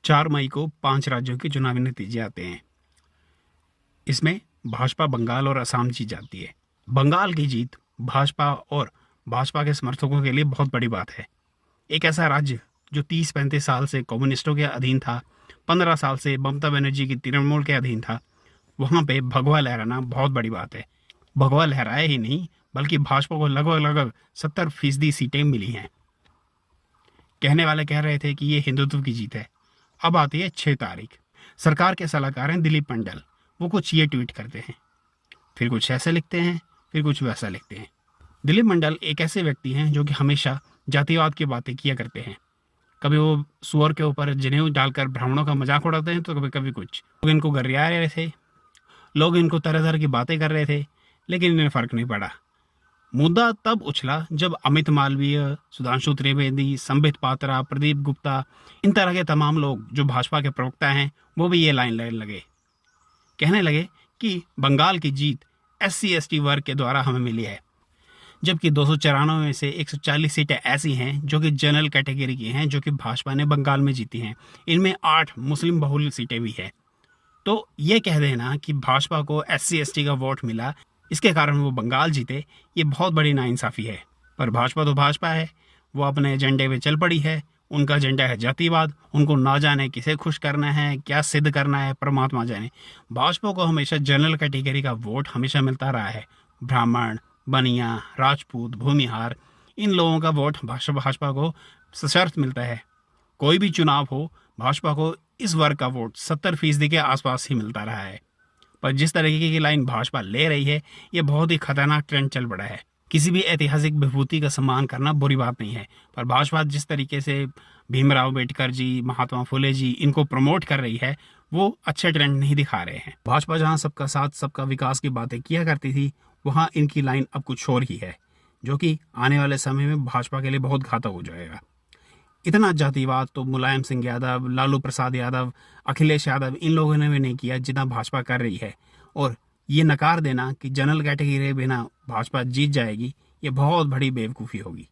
4 मई को 5 राज्यों के चुनावी नतीजे आते हैं। इसमें भाजपा बंगाल और असम जीत जाती है। बंगाल की जीत भाजपा और भाजपा के समर्थकों के लिए बहुत बड़ी बात है। एक ऐसा राज्य जो 30-35 साल से कम्युनिस्टों के अधीन था, 15 साल से ममता बनर्जी की तृणमूल के अधीन था, वहाँ पे भगवा लहराना बहुत बड़ी बात है। भगवा लहराए ही नहीं, बल्कि भाजपा को लगभग 70% सीटें मिली हैं। कहने वाले कह रहे थे कि ये हिंदुत्व की जीत है। अब आती है 6 तारीख। सरकार के सलाहकार हैं दिलीप मंडल। वो कुछ ये ट्वीट करते हैं, फिर कुछ ऐसे लिखते हैं, फिर कुछ वैसा लिखते हैं। दिलीप मंडल एक ऐसे व्यक्ति हैं जो कि हमेशा जातिवाद की बातें किया करते हैं। कभी वो सुअर के ऊपर जनेऊ डालकर ब्राह्मणों का मजाक उड़ाते हैं, तो कभी कभी कुछ लोग इनको गरिया रहे थे, लोग इनको तरह तरह की बातें कर रहे थे, लेकिन इन्हें फर्क नहीं पड़ा। मुद्दा तब उछला जब अमित मालवीय, सुधांशु त्रिवेदी, संबित पात्रा, प्रदीप गुप्ता, इन तरह के तमाम लोग जो भाजपा के प्रवक्ता हैं, वो भी ये लाइन लेने लगे। कहने लगे कि बंगाल की जीत SC/ST वर्ग के द्वारा हमें मिली है, जबकि 294 में से 140 सीटें ऐसी हैं जो कि जनरल कैटेगरी की हैं, जो कि भाजपा ने बंगाल में जीती हैं। इनमें 8 मुस्लिम बहुल सीटें भी हैं। तो ये कह देना कि भाजपा को SC/ST का वोट मिला, इसके कारण वो बंगाल जीते, ये बहुत बड़ी नाइंसाफ़ी है। पर भाजपा तो भाजपा है, वो अपने एजेंडे पे चल पड़ी है। उनका एजेंडा है जातिवाद। उनको ना जाने किसे खुश करना है, क्या सिद्ध करना है, परमात्मा जाने। भाजपा को हमेशा जनरल कैटेगरी का वोट हमेशा मिलता रहा है। ब्राह्मण, बनिया, राजपूत, भूमिहार, इन लोगों का वोट भाजपा को सशर्त मिलता है। कोई भी चुनाव हो, भाजपा को इस वर्ग का वोट 70% के आसपास ही मिलता रहा है। पर जिस तरीके की लाइन भाजपा ले रही है, ये बहुत ही खतरनाक ट्रेंड चल पड़ा है। किसी भी ऐतिहासिक विभूति का सम्मान करना बुरी बात नहीं है, पर भाजपा जिस तरीके से भीमराव अंबेडकर जी, महात्मा फुले जी, इनको प्रमोट कर रही है, वो अच्छे ट्रेंड नहीं दिखा रहे हैं। भाजपा जहाँ सबका साथ, सबका विकास की बातें किया करती थी, वहाँ इनकी लाइन अब कुछ और ही है, जो कि आने वाले समय में भाजपा के लिए बहुत घातक हो जाएगा। इतना जातिवाद तो मुलायम सिंह यादव, लालू प्रसाद यादव, अखिलेश यादव, इन लोगों ने भी नहीं किया जितना भाजपा कर रही है। और ये नकार देना कि जनरल कैटेगरी बिना भाजपा जीत जाएगी, ये बहुत बड़ी बेवकूफ़ी होगी।